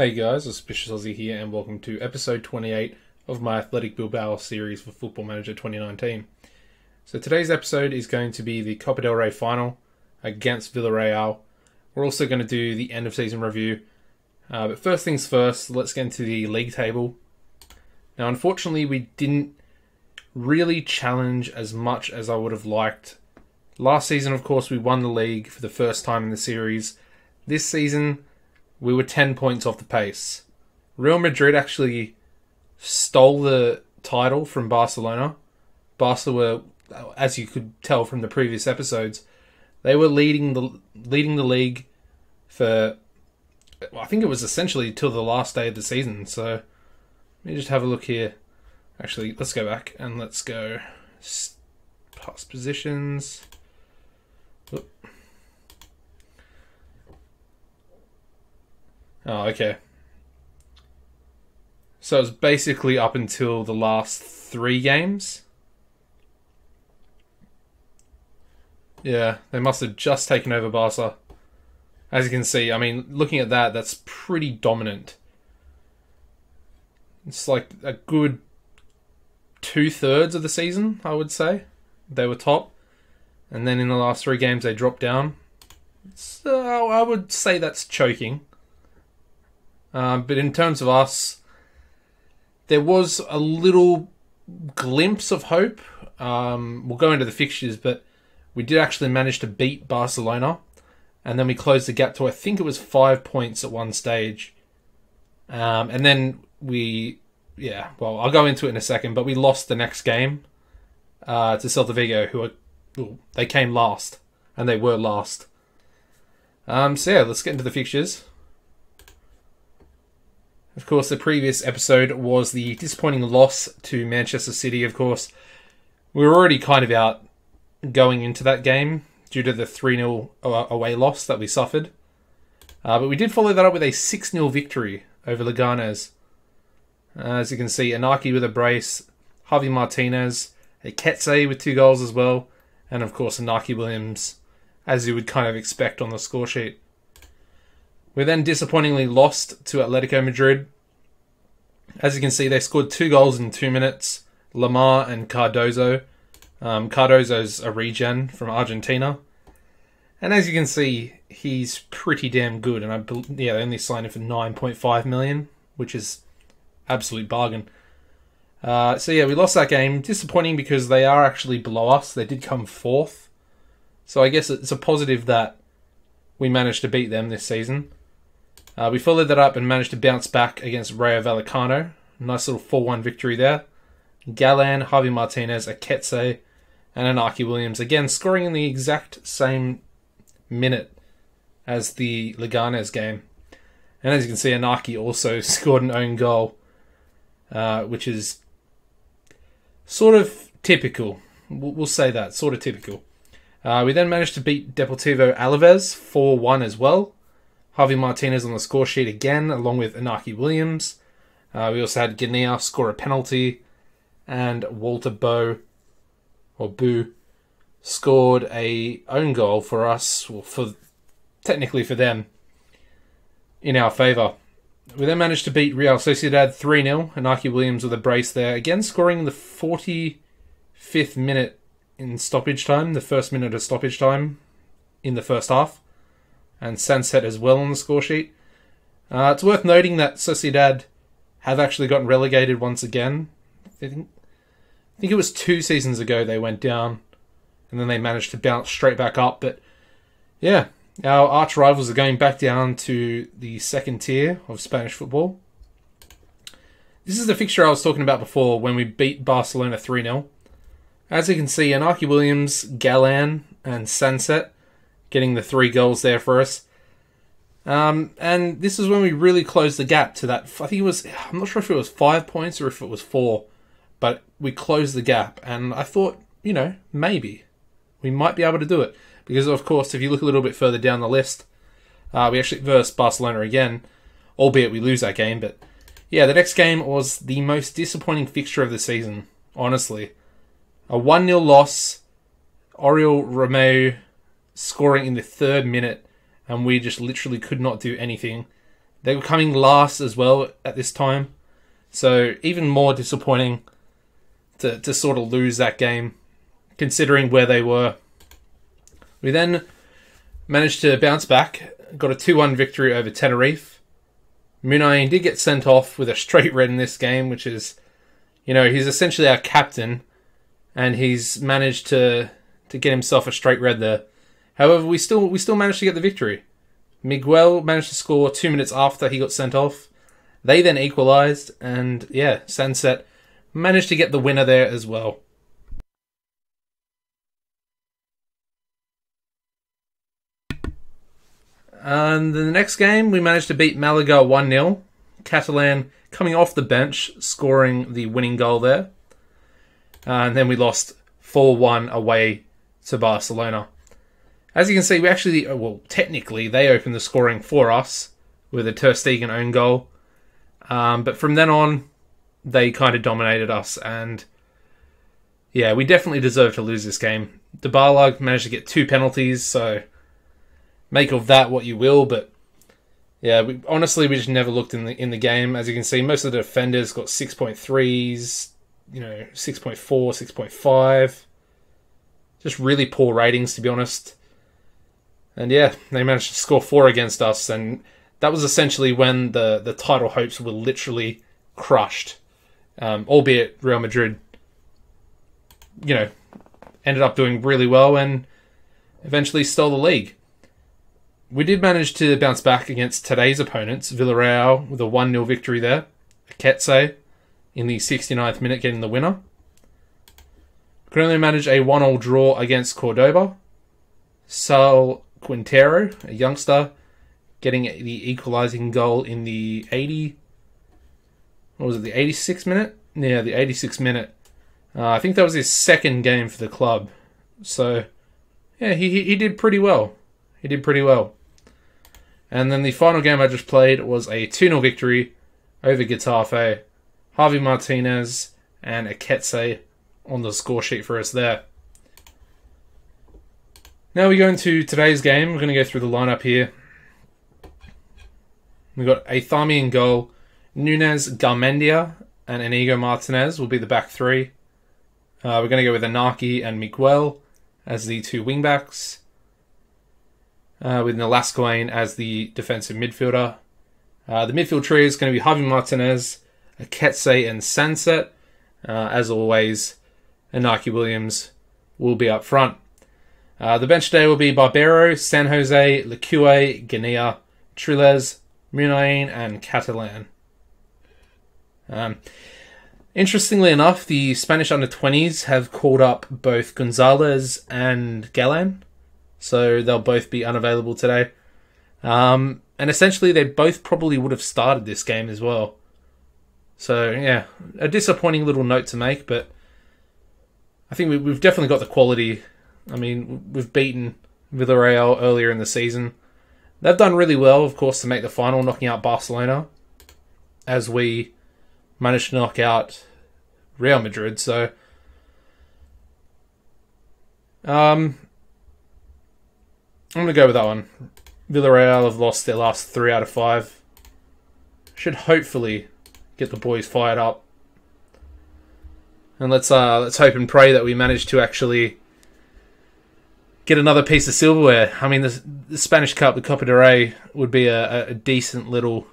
Hey guys, AuspiciousAussie here and welcome to episode 28 of my Athletic Bilbao series for Football Manager 2019. So today's episode is going to be the Copa del Rey final against Villarreal. We're also going to do the end of season review. But first things first, let's get into the league table. Now unfortunately we didn't really challenge as much as I would have liked. Last season of course we won the league for the first time in the series. This season we were 10 points off the pace. Real Madrid actually stole the title from Barcelona. Barca were, as you could tell from the previous episodes, they were leading the league for, I think it was essentially till the last day of the season. So let me just have a look here. Actually, let's go back and let's go past positions. Oop. Oh, okay. So it was basically up until the last 3 games. Yeah, they must have just taken over Barca. As you can see, I mean, looking at that, that's pretty dominant. It's like a good 2/3 of the season, I would say. They were top. And then in the last 3 games, they dropped down. So I would say that's choking. But in terms of us, there was a little glimpse of hope. We'll go into the fixtures, but we did actually manage to beat Barcelona. And then we closed the gap to, I think it was 5 points at one stage. And then I'll go into it in a second, but we lost the next game to Celta Vigo, they came last. And they were last. Let's get into the fixtures. Of course, the previous episode was the disappointing loss to Manchester City, of course. We were already kind of out going into that game due to the 3-0 away loss that we suffered. But we did follow that up with a 6-0 victory over Leganés. As you can see, Anaki with a brace, Javi Martinez, Eketse with 2 goals as well, and of course Anaki Williams, as you would kind of expect on the score sheet. We then disappointingly lost to Atletico Madrid. As you can see, they scored 2 goals in 2 minutes. Lamar and Cardozo. Cardozo's a regen from Argentina. And as you can see, he's pretty damn good. And they only signed him for 9.5 million, which is absolute bargain. We lost that game. Disappointing because they are actually below us. They did come 4th. So I guess it's a positive that we managed to beat them this season. We followed that up and managed to bounce back against Rayo Vallecano. Nice little 4-1 victory there. Galan, Javi Martinez, Eketse, and Anaki Williams, again scoring in the exact same minute as the Leganés game. And as you can see, Anaki also scored an own goal, which is sort of typical. We'll say that, sort of typical. We then managed to beat Deportivo Alaves 4-1 as well. Javi Martinez on the score sheet again, along with Anaki Williams. We also had Guinea score a penalty, and Walter Boo scored a own goal for us, technically for them, in our favour. We then managed to beat Real Sociedad 3-0. Anaki Williams with a brace there, again scoring the 45th minute in stoppage time, the first minute of stoppage time in the first half. And Sunset as well on the score sheet. It's worth noting that Sociedad have actually gotten relegated once again. I think it was 2 seasons ago they went down. And then they managed to bounce straight back up. But yeah, our arch rivals are going back down to the 2nd tier of Spanish football. This is the fixture I was talking about before when we beat Barcelona 3-0. As you can see, Anaki Williams, Galan, and Sunset getting the 3 goals there for us. And this is when we really closed the gap to that. I think it was, I'm not sure if it was 5 points or if it was 4, but we closed the gap. And I thought, maybe we might be able to do it. Because, of course, if you look a little bit further down the list, we actually versed Barcelona again, albeit we lose that game. But yeah, the next game was the most disappointing fixture of the season, honestly. A 1-0 loss, Oriol Romeu scoring in the 3rd minute, and we just literally could not do anything. They were coming last as well at this time. So even more disappointing to sort of lose that game, considering where they were. We then managed to bounce back, got a 2-1 victory over Tenerife. Munain did get sent off with a straight red in this game, which is, he's essentially our captain, and he's managed to get himself a straight red there. However, we still managed to get the victory. Miguel managed to score 2 minutes after he got sent off. They then equalised, and Sunset managed to get the winner there as well. And the next game, we managed to beat Malaga 1-0. Catalan coming off the bench, scoring the winning goal there. And then we lost 4-1 away to Barcelona. As you can see, we actually, technically, they opened the scoring for us with a Ter Stegen own goal. But from then on, they kind of dominated us. And we definitely deserve to lose this game. Dybala managed to get 2 penalties, so make of that what you will. But we just never looked in the game. As you can see, most of the defenders got 6.3s, 6.4, 6.5. Just really poor ratings, to be honest. And they managed to score 4 against us, and that was essentially when the title hopes were literally crushed. Albeit Real Madrid, ended up doing really well and eventually stole the league. We did manage to bounce back against today's opponents, Villarreal, with a 1-0 victory there. Aketse in the 69th minute getting the winner. We could only manage a 1-1 draw against Cordoba. Sal Quintero, a youngster, getting the equalising goal in the 86th minute? Yeah, the 86th minute. I think that was his second game for the club. So, he did pretty well. And then the final game I just played was a 2-0 victory over Getafe. Javi Martinez and Aketse on the score sheet for us there. Now we go into today's game. We're going to go through the lineup here. We've got Athami in goal. Nunes, Garmendia, and Inigo Martinez will be the back three. We're going to go with Anaki and Miguel as the 2 wingbacks. With Nolascoain as the defensive midfielder. The midfield trio is going to be Javi Martinez, Aketse, and Sunset. As always, Inaki Williams will be up front. The bench today will be Barbero, San Jose, Lecue, Guinea, Triles, Munain, and Catalan. Interestingly enough, the Spanish under-20s have called up both Gonzalez and Galan, so they'll both be unavailable today. And essentially, they both probably would have started this game as well. So, a disappointing little note to make, but I think we've definitely got the quality. I mean, we've beaten Villarreal earlier in the season. They've done really well, of course, to make the final, knocking out Barcelona, as we managed to knock out Real Madrid. So, I'm going to go with that one. Villarreal have lost their last 3 out of 5. Should hopefully get the boys fired up. And let's hope and pray that we manage to actually get another piece of silverware. I mean, the Spanish Cup, the Copa del Rey, would be a decent little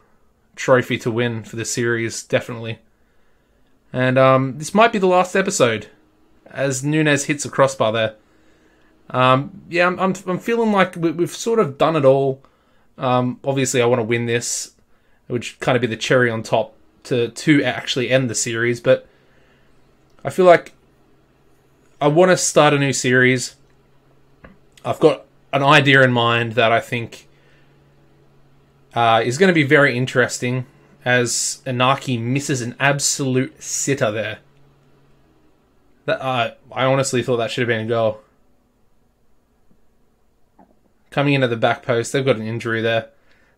trophy to win for the series, definitely. And this might be the last episode, as Nunes hits a crossbar there. I'm feeling like we've sort of done it all. Obviously, I want to win this, which kind of be the cherry on top to actually end the series. But I feel like I want to start a new series. I've got an idea in mind that I think is going to be very interesting, as Inaki misses an absolute sitter there. That I honestly thought that should have been a goal. Coming in at the back post, they've got an injury there.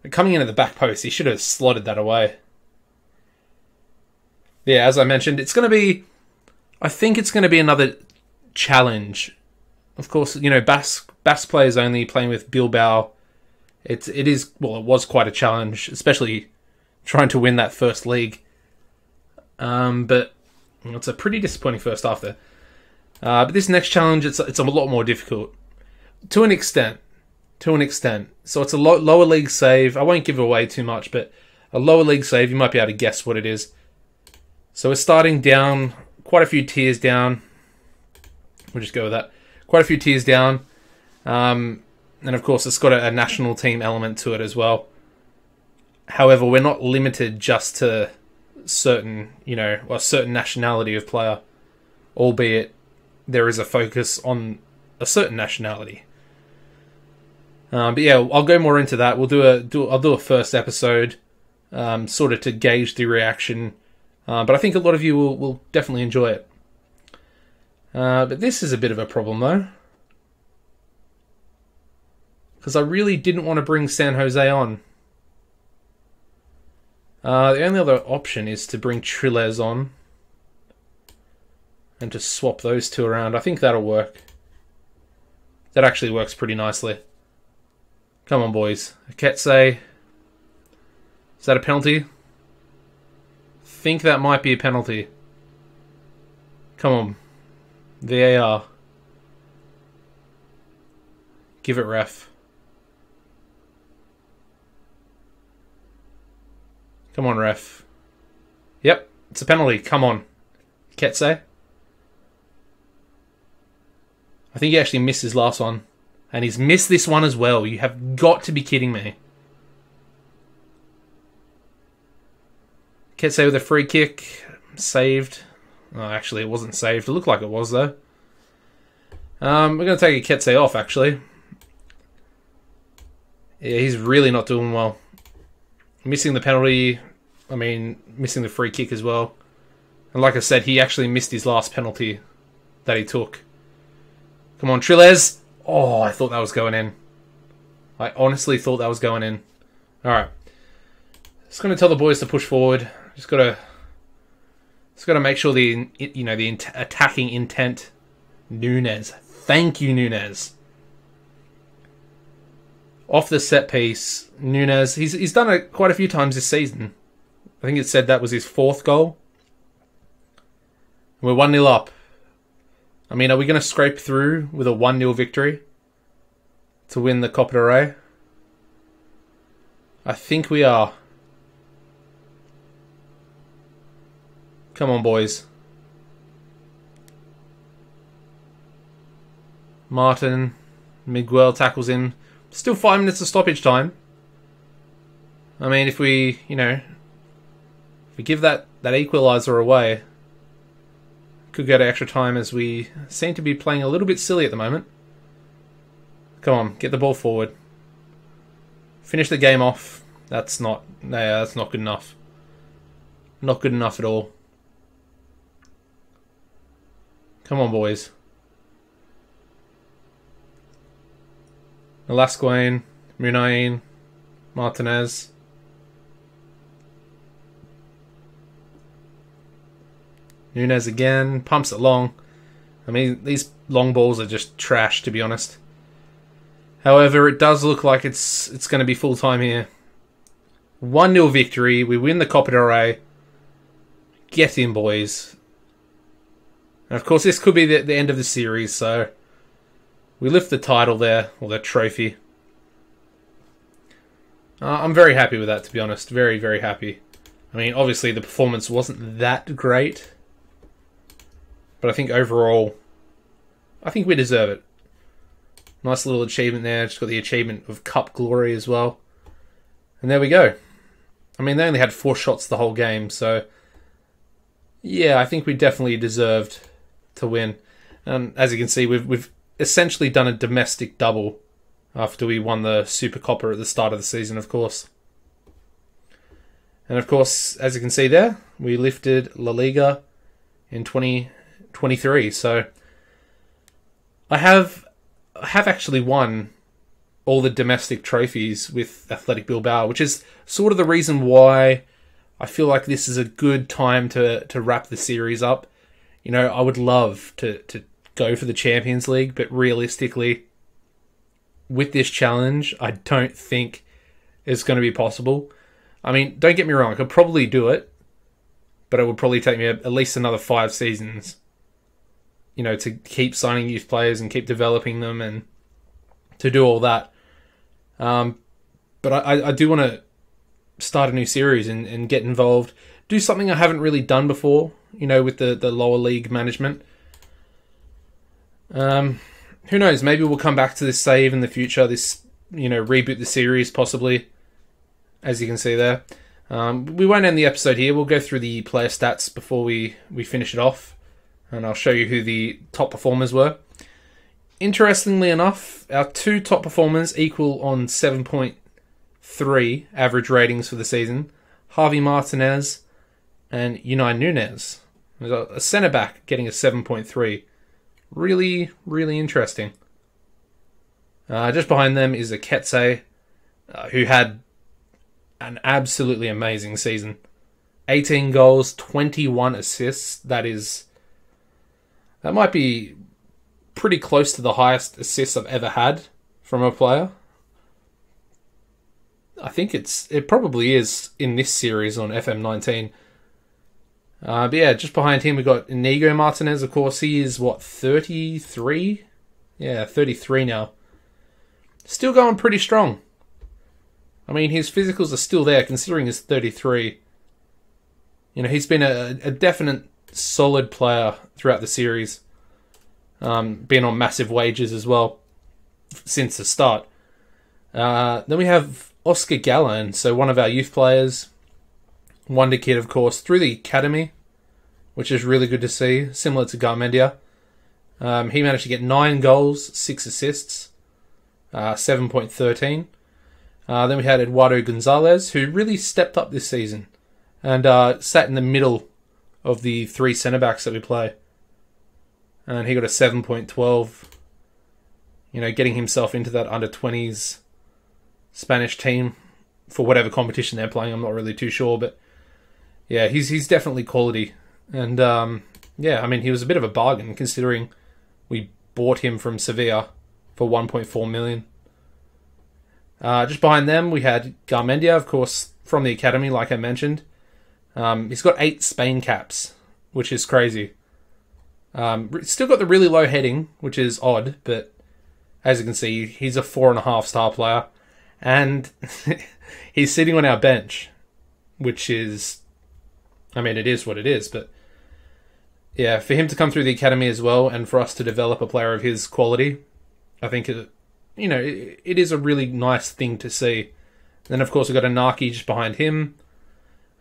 But coming in at the back post, he should have slotted that away. Yeah, as I mentioned, I think it's going to be another challenge. Of course, Basque players only playing with Bilbao it was quite a challenge, especially trying to win that first league. But it's a pretty disappointing first half there. But this next challenge, it's a lot more difficult to an extent. So it's a lower league save. I won't give away too much, but a lower league save. You might be able to guess what it is. So we're starting down, quite a few tiers down. We'll just go with that. Quite a few tiers down. And of course, it's got a national team element to it as well. However, we're not limited just to certain nationality of player, albeit there is a focus on a certain nationality. But yeah, I'll go more into that. I'll do a first episode, sort of to gauge the reaction. But I think a lot of you will definitely enjoy it. But this is a bit of a problem though, because I really didn't want to bring San Jose on. The only other option is to bring Triles on and to swap those two around. I think that'll work. That actually works pretty nicely. Come on, boys. Aketse. Is that a penalty? I think that might be a penalty. Come on. VAR. Give it, ref. Come on, ref. Yep, it's a penalty. Come on. Ketse. I think he actually missed his last one. And he's missed this one as well. You have got to be kidding me. Ketse with a free kick. Saved. Oh, actually, it wasn't saved. It looked like it was, though. We're going to take a Ketse off, actually. Yeah, he's really not doing well. Missing the penalty. Missing the free kick as well. And like I said, he actually missed his last penalty that he took. Come on, Triles. Oh, I thought that was going in. I honestly thought that was going in. Alright. Just going to tell the boys to push forward. Just got to make sure the attacking intent. Nunes. Thank you, Nunes. Off the set piece, Nunes. He's done it quite a few times this season. I think it said that was his 4th goal. We're 1-0 up. Are we going to scrape through with a 1-0 victory to win the Copa del Rey? I think we are. Come on, boys. Martin. Miguel tackles him. Still 5 minutes of stoppage time. If we give that equaliser away, could go to extra time, as we seem to be playing a little bit silly at the moment. Come on, get the ball forward. Finish the game off. That's not good enough. Not good enough at all. Come on, boys. Velasquez, Munain, Martinez. Nunes again, pumps it long. These long balls are just trash, to be honest. However, it does look like it's going to be full time here. 1-0 victory. We win the Copa del Rey. Get in, boys. And of course, this could be the end of the series, so we lift the title there, or the trophy. I'm very happy with that, to be honest. Very, very happy. Obviously, the performance wasn't that great. But I think overall, I think we deserve it. Nice little achievement there. Just got the achievement of Cup Glory as well. And there we go. They only had 4 shots the whole game, so yeah, I think we definitely deserved to win. As you can see, we've essentially done a domestic double after we won the Super Copa at the start of the season, of course. And of course, as you can see there, we lifted La Liga in 2023. So I have actually won all the domestic trophies with Athletic Bilbao, which is sort of the reason why I feel like this is a good time to wrap the series up. I would love to go for the Champions League, but realistically, with this challenge, I don't think it's going to be possible. I mean, don't get me wrong, I could probably do it, but it would probably take me at least another 5 seasons, to keep signing youth players and keep developing them and to do all that. But I do want to start a new series and get involved. Do something I haven't really done before, with the lower league management. Who knows? Maybe we'll come back to this save in the future. This, reboot the series possibly, as you can see there. We won't end the episode here. We'll go through the player stats before we finish it off, and I'll show you who the top performers were. Interestingly enough, our 2 top performers equal on 7.3 average ratings for the season. Javi Martinez and Unai Nunez. We've got a centre-back getting a 7.3. Really, really interesting. Just behind them is Aketse, who had an absolutely amazing season. 18 goals, 21 assists. That might be pretty close to the highest assists I've ever had from a player. I think it probably is in this series on FM19. But yeah, just behind him we got Inigo Martinez. Of course, he is 33? Yeah, 33 now. Still going pretty strong. I mean, his physicals are still there considering he's 33. He's been a definite solid player throughout the series. Been on massive wages as well since the start. Then we have Oscar Gallan, so one of our youth players. Wonder kid, of course, through the academy, which is really good to see, similar to Garmendia. He managed to get 9 goals, 6 assists, 7.13. Then we had Eduardo Gonzalez, who really stepped up this season and sat in the middle of the 3 centre-backs that we play. And he got a 7.12, getting himself into that under-20s Spanish team for whatever competition they're playing. I'm not really too sure, but yeah, he's definitely quality. And yeah, I mean, he was a bit of a bargain considering we bought him from Sevilla for 1.4 million. Just behind them, we had Garmendia, of course, from the academy, like I mentioned. He's got 8 Spain caps, which is crazy. Still got the really low heading, which is odd, but as you can see, he's a 4.5 star player. And he's sitting on our bench, which is, I mean, it is what it is, but yeah, for him to come through the academy as well and for us to develop a player of his quality, I think, it is a really nice thing to see. Then, of course, we've got Anaki just behind him.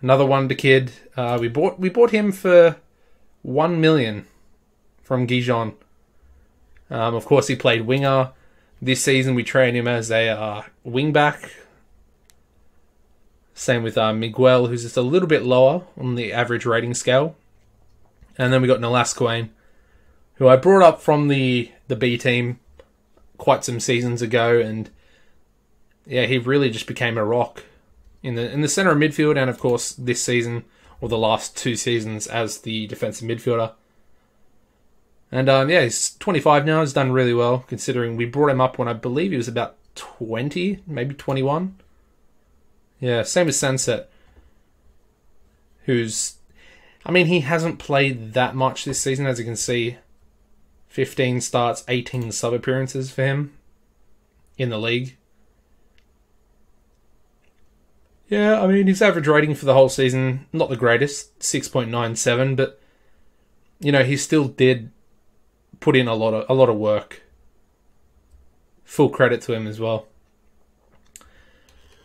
Another wonder kid. We bought him for 1 million from Gijon. Of course, he played winger. This season, we trained him as a wing-back. Same with Miguel, who's just a little bit lower on the average rating scale. And then we got Nolascoane, who I brought up from the B team quite some seasons ago, and yeah, he really just became a rock in the centre of midfield, and of course this season, or the last 2 seasons, as the defensive midfielder. And yeah, he's 25 now. He's done really well, considering we brought him up when I believe he was about 20, maybe 21. Yeah, same as Sunset, who's, I mean, he hasn't played that much this season, as you can see. 15 starts, 18 sub-appearances for him in the league. Yeah, I mean, his average rating for the whole season, not the greatest, 6.97, but, he still did put in a lot of work. Full credit to him as well.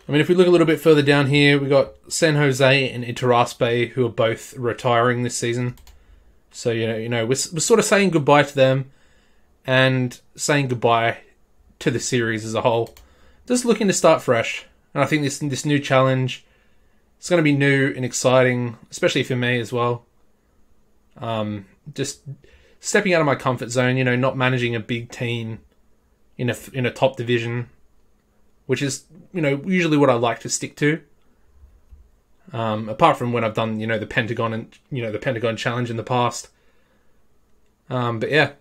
I mean, if we look a little bit further down here, we got San Jose and Itaraspe, who are both retiring this season. So, we're sort of saying goodbye to them and saying goodbye to the series as a whole. Just looking to start fresh. And I think this new challenge is going to be new and exciting, especially for me as well. Just stepping out of my comfort zone, not managing a big team in a top division, which is, usually what I like to stick to. Apart from when I've done, the Pentagon and, the Pentagon Challenge in the past. But yeah.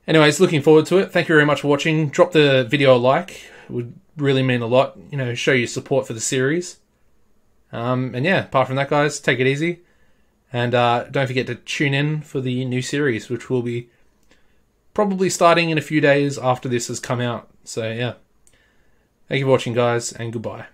Anyways, looking forward to it. Thank you very much for watching. Drop the video a like. It would really mean a lot. You know, show your support for the series. And yeah, apart from that, guys, take it easy. And don't forget to tune in for the new series, which will be probably starting in a few days after this has come out. So yeah. Thank you for watching, guys, and goodbye.